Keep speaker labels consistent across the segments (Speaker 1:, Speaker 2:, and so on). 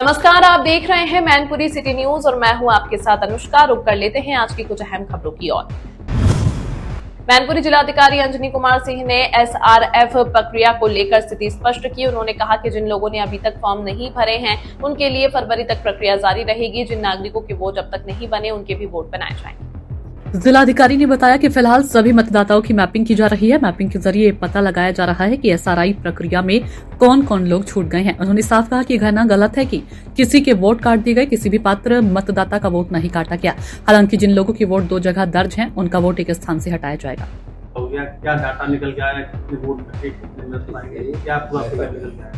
Speaker 1: नमस्कार, आप देख रहे हैं मैनपुरी सिटी न्यूज और मैं हूं आपके साथ अनुष्का। रुक कर लेते हैं आज की कुछ अहम खबरों की ओर। मैनपुरी जिलाधिकारी अंजनी कुमार सिंह ने एसआरएफ प्रक्रिया को लेकर स्थिति स्पष्ट की। उन्होंने कहा कि जिन लोगों ने अभी तक फॉर्म नहीं भरे हैं उनके लिए फरवरी तक प्रक्रिया जारी रहेगी। जिन नागरिकों के वोट अब तक नहीं बने उनके भी वोट बनाए जाएंगे।
Speaker 2: जिलाधिकारी ने बताया कि फिलहाल सभी मतदाताओं की मैपिंग की जा रही है। मैपिंग के जरिए पता लगाया जा रहा है कि एसआरआई प्रक्रिया में कौन कौन लोग छूट गए हैं। उन्होंने साफ कहा कि यह कहना गलत है कि किसी के वोट काट दिए गए। किसी भी पात्र मतदाता का वोट नहीं काटा गया। हालांकि जिन लोगों के वोट दो जगह दर्ज हैं उनका वोट एक स्थान से हटाया जाएगा।
Speaker 3: क्या डाटा निकल गया है, कितने वोट बचे, कितने मत पाएंगे, क्या पूरा फिगर निकल गया है?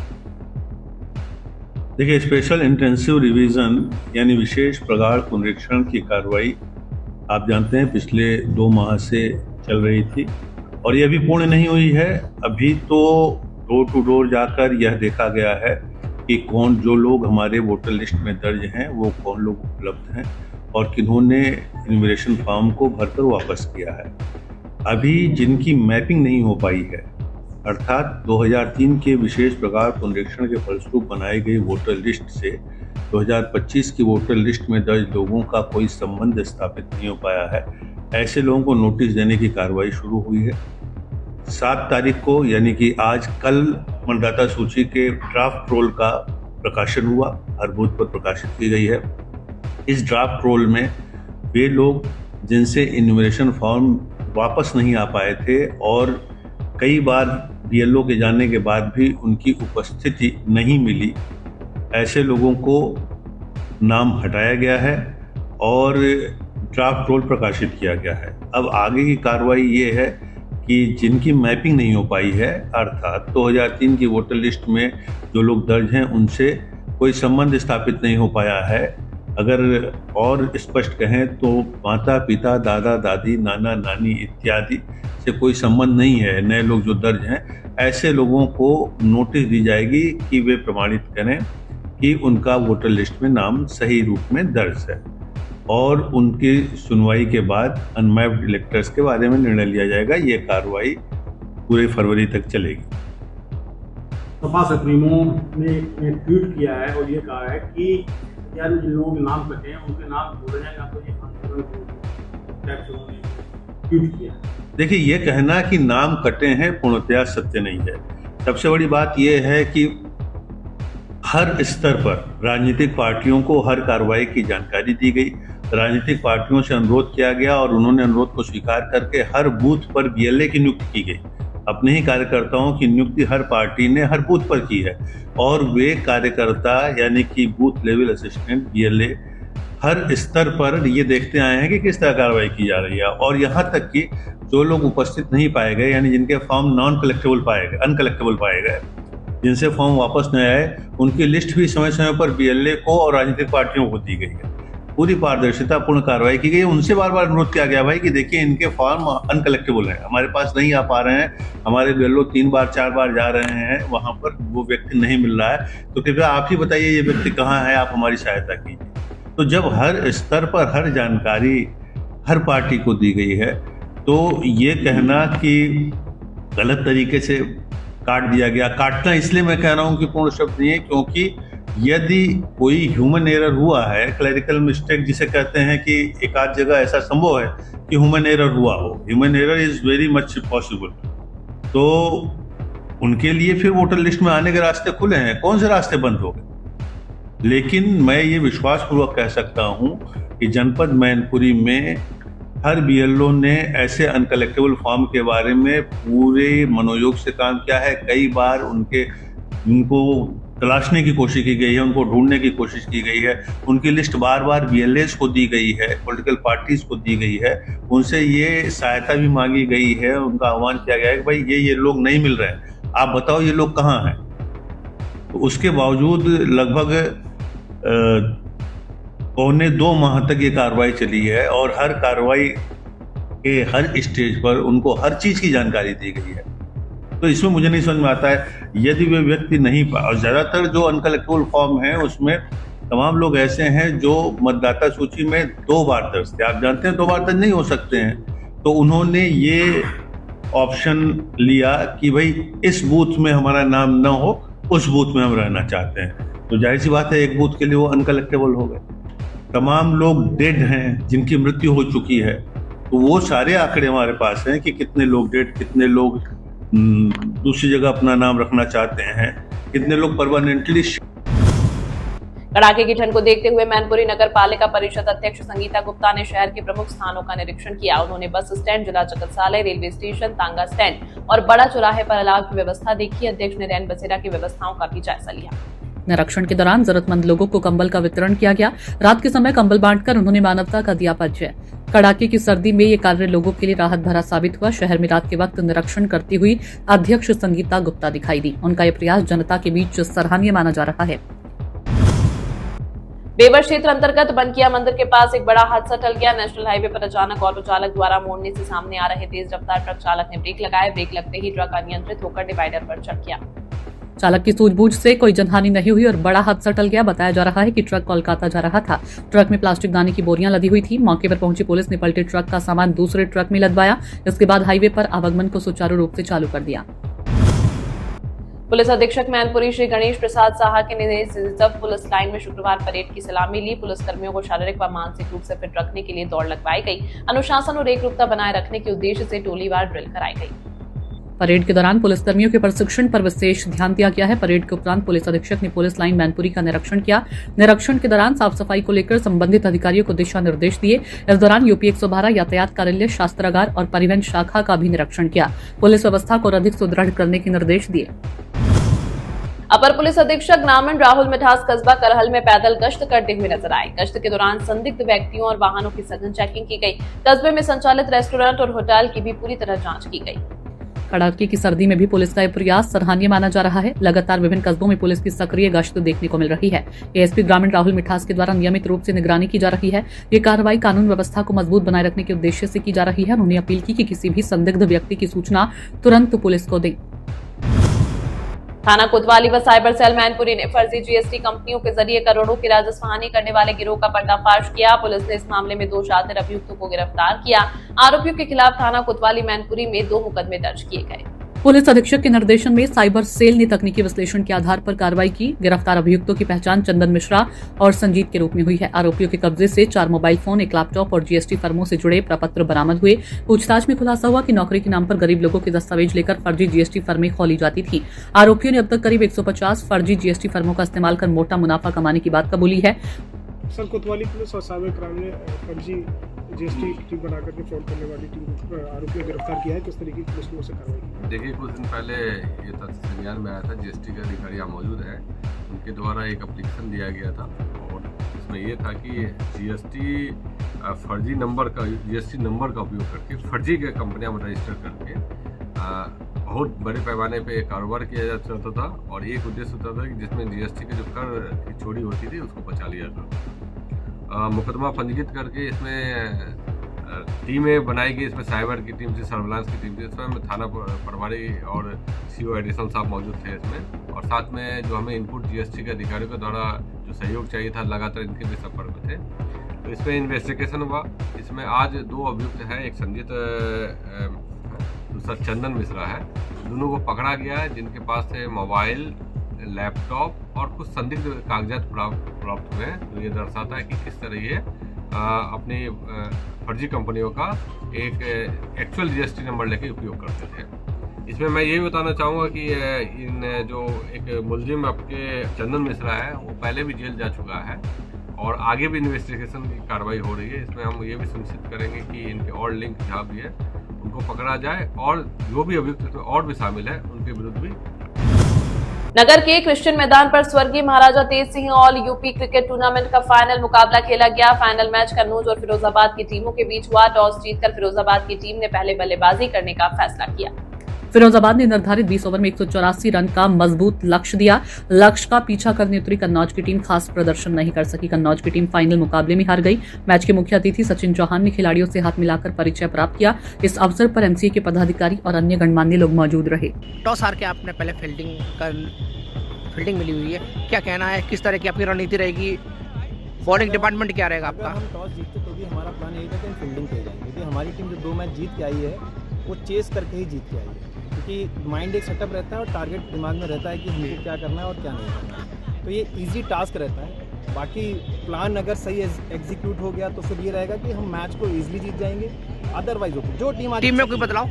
Speaker 4: देखिए, स्पेशल इंटेंसिव रिवीजन यानी विशेष प्रगाढ़ पुनरीक्षण की कार्रवाई आप जानते हैं पिछले 2 माह से चल रही थी और ये अभी पूर्ण नहीं हुई है। अभी तो डोर टू डोर जाकर यह देखा गया है कि कौन जो लोग हमारे वोटर लिस्ट में दर्ज हैं वो कौन लोग उपलब्ध हैं और किन्होंने इन्यूमरेशन फॉर्म को भरकर वापस किया है। अभी जिनकी मैपिंग नहीं हो पाई है, अर्थात 2003 के विशेष प्रगाढ़ पुनरीक्षण के फलस्वरूप बनाई गई वोटर लिस्ट से 2025 की वोटर लिस्ट में दर्ज लोगों का कोई संबंध स्थापित नहीं हो पाया है, ऐसे लोगों को नोटिस देने की कार्रवाई शुरू हुई है। 7 तारीख को यानी कि आज कल मतदाता सूची के ड्राफ्ट रोल का प्रकाशन हुआ, हर बूथ पर प्रकाशित की गई है। इस ड्राफ्ट रोल में वे लोग जिनसे इन्यूमरेशन फॉर्म वापस नहीं आ पाए थे और कई बार बीएलओ के जाने के बाद भी उनकी उपस्थिति नहीं मिली, ऐसे लोगों को नाम हटाया गया है और ड्राफ्ट रोल प्रकाशित किया गया है। अब आगे की कार्रवाई ये है कि जिनकी मैपिंग नहीं हो पाई है, अर्थात 2003 की वोटर लिस्ट में जो लोग दर्ज हैं उनसे कोई संबंध स्थापित नहीं हो पाया है। अगर और स्पष्ट कहें तो माता पिता, दादा दादी, नाना नानी इत्यादि से कोई संबंध नहीं है, नए लोग जो दर्ज हैं, ऐसे लोगों को नोटिस दी जाएगी कि वे प्रमाणित करें कि उनका वोटर लिस्ट में नाम सही रूप में दर्ज है और उनकी सुनवाई के बाद अनमैप्ड इलेक्टर्स के बारे में निर्णय लिया जाएगा। ये कार्रवाई पूरे फरवरी तक चलेगी।
Speaker 3: सपा सुप्रीमो ने ट्वीट किया है और ये कहा है कि यार जिन लोगों के नाम कटे हैं उनके नाम जोड़े जाएंगे, तो ये ट्वीट किया।
Speaker 4: देखिए, ये कहना कि नाम कटे हैं पूर्णतया सत्य नहीं है। सबसे बड़ी बात यह है कि हर स्तर पर राजनीतिक पार्टियों को हर कार्रवाई की जानकारी दी गई। राजनीतिक पार्टियों से अनुरोध किया गया और उन्होंने अनुरोध को स्वीकार करके हर बूथ पर बीएलए की नियुक्ति की गई। अपने ही कार्यकर्ताओं की नियुक्ति हर पार्टी ने हर बूथ पर की है और वे कार्यकर्ता यानी कि बूथ लेवल असिस्टेंट बीएलए हर स्तर पर ये देखते आए हैं कि किस तरह कार्रवाई की जा रही है। और यहाँ तक कि जो लोग उपस्थित नहीं पाए गए यानी जिनके फॉर्म अनकलेक्टेबल पाए गए, जिनसे फॉर्म वापस नहीं आए, उनकी लिस्ट भी समय समय पर बीएलए को और राजनीतिक पार्टियों को दी गई है। पूरी पारदर्शिता पूर्ण कार्रवाई की गई है। उनसे बार बार अनुरोध किया गया भाई कि देखिए इनके फॉर्म अनकलेक्टेबल हैं, हमारे पास नहीं आ पा रहे हैं, हमारे बीएलओ 3 बार 4 बार जा रहे हैं, वहां पर वो व्यक्ति नहीं मिल रहा है, तो कृपया आप ही बताइए ये व्यक्ति कहाँ है, आप हमारी सहायता कीजिए। तो जब हर स्तर पर हर जानकारी हर पार्टी को दी गई है तो ये कहना कि गलत तरीके से काट दिया गया, काटना इसलिए मैं कह रहा हूँ कि पूर्ण शब्द नहीं है, क्योंकि यदि कोई ह्यूमन एरर हुआ है, क्लरिकल मिस्टेक जिसे कहते हैं कि एक आध जगह ऐसा संभव है कि ह्यूमन एरर हुआ हो, human error is very much possible, तो उनके लिए फिर वोटर लिस्ट में आने के रास्ते खुले हैं, कौन से रास्ते बंद हो गए। लेकिन मैं ये विश्वासपूर्वक कह सकता हूँ कि जनपद मैनपुरी में हर बीएलओ ने ऐसे अनकलेक्टेबल फॉर्म के बारे में पूरे मनोयोग से काम किया है। कई बार उनको तलाशने की कोशिश की गई है, उनको ढूंढने की कोशिश की गई है, उनकी लिस्ट बार बार बीएलएस को दी गई है, पॉलिटिकल पार्टीज को दी गई है, उनसे ये सहायता भी मांगी गई है, उनका आह्वान किया गया है कि भाई ये लोग नहीं मिल रहे हैं, आप बताओ ये लोग कहाँ हैं। तो उसके बावजूद लगभग 1.25 माह तक ये कार्रवाई चली है और हर कार्रवाई के हर स्टेज पर उनको हर चीज की जानकारी दी गई है। तो इसमें मुझे नहीं समझ में आता है यदि वे व्यक्ति नहीं और ज्यादातर जो अनकलेक्टेबल फॉर्म है उसमें तमाम लोग ऐसे हैं जो मतदाता सूची में 2 बार दर्ज थे। आप जानते हैं 2 बार दर्ज नहीं हो सकते हैं, तो उन्होंने ये ऑप्शन लिया कि भाई इस बूथ में हमारा नाम न हो उस बूथ में हम रहना चाहते हैं। तो जाहिर सी बात है एक बूथ के लिए वो अनकलेक्टेबल हो गए। तमाम लोग डेड हैं जिनकी मृत्यु हो चुकी है, तो वो सारे आंकड़े हमारे पास हैं कि कितने लोग डेड, कितने लोग दूसरी जगह अपना नाम रखना चाहते हैं, कितने लोग परमानेंटली।
Speaker 1: कड़ाके की ठंड को देखते हुए मैनपुरी नगर पालिका परिषद अध्यक्ष संगीता गुप्ता ने शहर के प्रमुख स्थानों का निरीक्षण किया। उन्होंने बस स्टैंड, जिला चिकित्सालय, रेलवे स्टेशन, तांगा स्टैंड और बड़ा चौराहे पर अलाव की व्यवस्था देखी। अध्यक्ष ने रैन बसेरा की व्यवस्थाओं का भी जायजा लिया।
Speaker 2: निरीक्षण के दौरान जरूरतमंद लोगों को कंबल का वितरण किया गया। रात के समय कंबल बांटकर उन्होंने मानवता का दिया परिचय। कड़ाके की सर्दी में ये कार्य लोगों के लिए राहत भरा साबित हुआ। शहर में रात के वक्त निरीक्षण करती हुई अध्यक्ष संगीता गुप्ता दिखाई दी। उनका ये प्रयास जनता के बीच सराहनीय माना जा रहा है।
Speaker 1: बेवर क्षेत्र अंतर्गत बनकिया मंदिर के पास एक बड़ा हादसा टल गया। नेशनल हाईवे पर अचानक ऑटो चालक द्वारा मोड़ने से सामने आ रहे तेज रफ्तार ट्रक चालक ने ब्रेक लगाए। ब्रेक लगते ही ट्रक अनियंत्रित होकर डिवाइडर पर चढ़ गया।
Speaker 2: चालक की सूझबूझ से कोई जनहानि नहीं हुई और बड़ा हादसा टल गया। बताया जा रहा है कि ट्रक कोलकाता जा रहा था। ट्रक में प्लास्टिक दाने की बोरियां लदी हुई थी। मौके पर पहुंची पुलिस ने पलटे ट्रक का सामान दूसरे ट्रक में लदवाया। इसके बाद हाईवे पर आवागमन को सुचारू रूप से चालू कर दिया।
Speaker 1: पुलिस अधीक्षक मैनपुरी श्री गणेश प्रसाद साहा के निर्देश से पुलिस लाइन में शुक्रवार परेड की सलामी ली। पुलिस कर्मियों को शारीरिक व मानसिक रूप से फिट रखने के लिए दौड़ लगवाई गई। अनुशासन और एकरूपता बनाए रखने के उद्देश्य से टोलीवार ड्रिल कराई गई।
Speaker 2: परेड के दौरान पुलिसकर्मियों के प्रशिक्षण पर विशेष ध्यान दिया गया है। परेड के उपरांत पुलिस अधीक्षक ने पुलिस लाइन मैनपुरी का निरीक्षण किया। निरीक्षण के दौरान साफ सफाई को लेकर संबंधित अधिकारियों को दिशा निर्देश दिए। इस दौरान यूपी 112 यातायात कार्यालय, शास्त्रागार और परिवहन शाखा का भी निरीक्षण किया। पुलिस व्यवस्था को अधिक सुदृढ़ करने के निर्देश दिए।
Speaker 1: अपर पुलिस अधीक्षक ग्रामीण राहुल मिठास कस्बा करहल में पैदल गश्त करते हुए नजर आए। गश्त के दौरान संदिग्ध व्यक्तियों और वाहनों की सघन चेकिंग की गई। कस्बे में संचालित रेस्टोरेंट और होटल की भी पूरी तरह जांच की गई।
Speaker 2: कड़ाके की सर्दी में भी पुलिस का यह प्रयास सराहनीय माना जा रहा है। लगातार विभिन्न कस्बों में पुलिस की सक्रिय गश्त देखने को मिल रही है। एएसपी ग्रामीण राहुल मिठास के द्वारा नियमित रूप से निगरानी की जा रही है। ये कार्रवाई कानून व्यवस्था को मजबूत बनाए रखने के उद्देश्य से की जा रही है। उन्होंने अपील की कि किसी भी संदिग्ध व्यक्ति की सूचना तुरंत पुलिस को दें।
Speaker 1: थाना कोतवाली व साइबर सेल मैनपुरी ने फर्जी जीएसटी कंपनियों के जरिए करोड़ों की राजस्व हानि करने वाले गिरोह का पर्दाफाश किया। पुलिस ने इस मामले में 2 शातिर अभियुक्तों को गिरफ्तार किया। आरोपियों के खिलाफ थाना कोतवाली मैनपुरी में 2 मुकदमे दर्ज किए गए। पुलिस अधीक्षक के निर्देशन में साइबर सेल ने तकनीकी विश्लेषण के आधार पर कार्रवाई की। गिरफ्तार अभियुक्तों की पहचान चंदन मिश्रा और संजीत के रूप में हुई है। आरोपियों के कब्जे से 4 मोबाइल फोन, 1 लैपटॉप और जीएसटी फर्मों से जुड़े प्रपत्र बरामद हुए। पूछताछ में खुलासा हुआ कि नौकरी के नाम पर गरीब लोगों के दस्तावेज लेकर फर्जी जीएसटी फर्में खोली जाती थी। आरोपियों ने अब तक करीब 150 फर्जी जीएसटी फर्मों का इस्तेमाल कर मोटा मुनाफा कमाने की बात कबूली है।
Speaker 5: सर, कोतवाली पुलिस और साइबर क्राइम ने फर्जी जीएसटी टीम बना करके फ्रॉड करने वाली टीम आरोपियों को गिरफ्तार किया है। किस तरीके की पुलिस ने उसे कार्रवाई?
Speaker 6: देखिए, कुछ दिन पहले ये तथ्य संज्ञान में आया था। जीएसटी के अधिकारी यहाँ मौजूद हैं, उनके द्वारा एक एप्लीकेशन दिया गया था और इसमें ये था कि जीएसटी फर्जी नंबर का उपयोग करके फर्जी के कंपनियां रजिस्टर करके बहुत बड़े पैमाने पे कारोबार किया जाता था और एक उद्देश्य होता था कि जिसमें जीएसटी के जो कर की चोरी होती थी उसको बचा लिया था। मुकदमा पंजीकृत करके इसमें टीमें बनाई गई। इसमें साइबर की टीम थी, सर्विलांस की टीम थी। इसमें थाना प्रभारी और सीओ एडिशनल साहब मौजूद थे इसमें, और साथ में जो हमें इनपुट जीएसटी के अधिकारियों के द्वारा जो सहयोग चाहिए था, लगातार इनके भी संपर्क में थे। तो इसमें इन्वेस्टिगेशन हुआ। इसमें आज 2 अभियुक्त हैं, एक संजीत, दूसरा चंदन मिश्रा है। दोनों को पकड़ा गया है, जिनके पास से मोबाइल, लैपटॉप और कुछ संदिग्ध कागजात प्राप्त हुए हैं। तो ये दर्शाता है कि किस तरह ये अपनी फर्जी कंपनियों का एक एक्चुअल जीएसटी नंबर लेके उपयोग करते थे। इसमें मैं ये बताना चाहूँगा कि इन जो एक मुलजिम आपके चंदन मिश्रा है, वो पहले भी जेल जा चुका है और आगे भी इन्वेस्टिगेशन की कार्रवाई हो रही है। इसमें हम ये भी सुनिश्चित करेंगे कि इनके और लिंक जहाँ भी है उनको पकड़ा जाए और जो भी अभियुक्त और भी शामिल है उनके विरुद्ध भी।
Speaker 1: नगर के क्रिश्चियन मैदान पर स्वर्गीय Maharaja Tej Singh all UP cricket tournament का फाइनल मुकाबला खेला गया। फाइनल मैच कन्नौज और फिरोजाबाद की टीमों के बीच हुआ। टॉस जीतकर फिरोजाबाद की टीम ने पहले बल्लेबाजी करने का फैसला किया। फिरोजाबाद ने निर्धारित 20 ओवर में 184 रन का मजबूत लक्ष्य दिया। लक्ष्य का पीछा करने उतरी कन्नौज की टीम खास प्रदर्शन नहीं कर सकी। कन्नौज की टीम फाइनल मुकाबले में हार गई। मैच के मुख्य अतिथि सचिन चौहान ने खिलाड़ियों से हाथ मिलाकर परिचय प्राप्त किया। इस अवसर पर एमसीए के पदाधिकारी और अन्य गणमान्य लोग मौजूद रहे।
Speaker 7: टॉस हार के आपने पहले फील्डिंग मिली हुई है, क्या कहना है, किस तरह की आपकी रणनीति रहेगी, बॉलिंग डिपार्टमेंट क्या रहेगा आपका?
Speaker 8: हम टॉस जीतते तो भी हमारा प्लान यही था कि हम फील्डिंग पे जाएंगे, क्योंकि हमारी टीम जो 2 मैच जीत के आई है वो चेस करके ही जीत के आई है। क्योंकि माइंड एक सेटअप रहता है और टारगेट दिमाग में रहता है कि हमको क्या करना है और क्या नहीं करना है। तो ये इजी टास्क रहता है। बाकी प्लान अगर सही एग्जीक्यूट हो गया तो फिर ये रहेगा कि हम मैच को इजीली जीत जाएंगे। अदरवाइज जो टीम
Speaker 7: में कोई बदलाव?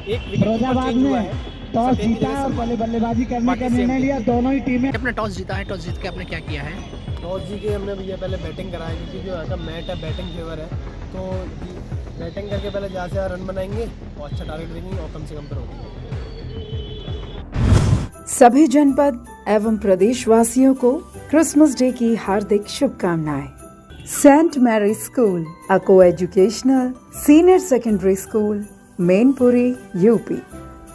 Speaker 8: एक फिरोजाबाद में
Speaker 9: टॉस जीता और बल्लेबाजी करने का निर्णय लिया दोनों ही टीमें।
Speaker 7: अपने टॉस जीता है, टॉस जीत के आपने क्या किया है?
Speaker 8: टॉस जी के हमने भैया पहले बैटिंग कराया, क्योंकि जो ऐसा मैच है बैटिंग फेवर है, तो बैटिंग करके पहले ज़्यादा से ज़्यादा रन बनाएंगे और अच्छा टारगेट देंगे और कम से कम पर होंगे।
Speaker 10: सभी जनपद एवं प्रदेशवासियों को क्रिसमस डे की हार्दिक शुभकामनाएं। सेंट मैरी स्कूल, अ को educational senior secondary school, Mainpuri, UP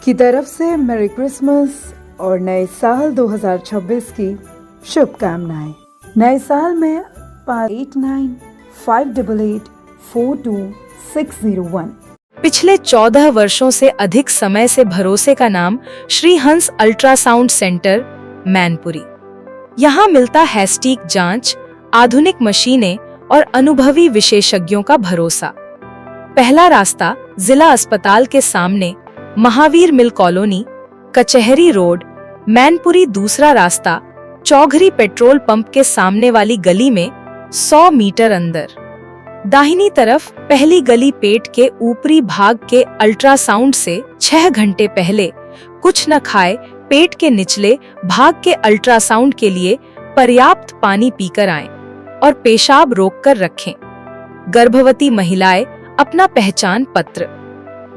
Speaker 10: की तरफ से मेरी क्रिसमस और नए साल 2026 की शुभकामनाएं। नए साल में 8958842601।
Speaker 11: पिछले 14 वर्षों से अधिक समय से भरोसे का नाम श्री हंस अल्ट्रासाउंड सेंटर, मैनपुरी। यहाँ मिलता है सटीक जांच, आधुनिक मशीनें और अनुभवी विशेषज्ञों का भरोसा। पहला रास्ता जिला अस्पताल के सामने, महावीर मिल कॉलोनी, कचहरी रोड, मैनपुरी। दूसरा रास्ता चौघरी पेट्रोल पंप के सामने वाली गली में 100 मीटर अंदर। दाहिनी तरफ पहली गली पेट के ऊपरी भाग के अल्ट्रासाउंड से 6 घंटे पहले कुछ न खाए पेट के निचले भाग के अल्ट्रासाउंड के लिए पर्याप्त पानी पीकर आएं और पेशाब रोककर रखें। गर्भवती महिलाएं अपना पहचान पत्र,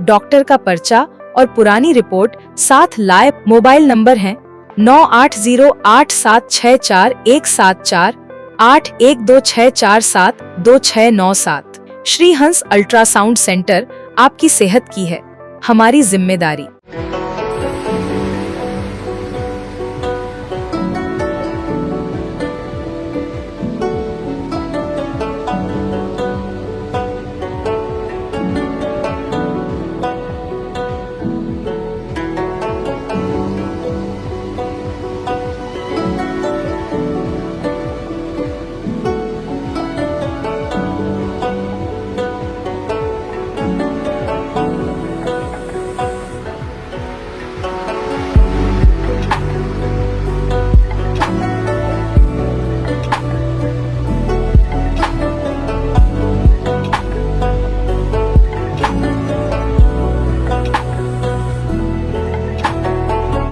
Speaker 11: डॉक्टर का पर्चा और पुरानी रिपोर्ट साथ लाए। मोबाइल नंबर हैं 9808764174, 8126472697। श्री हंस अल्ट्रासाउंड सेंटर, आपकी सेहत की है हमारी जिम्मेदारी।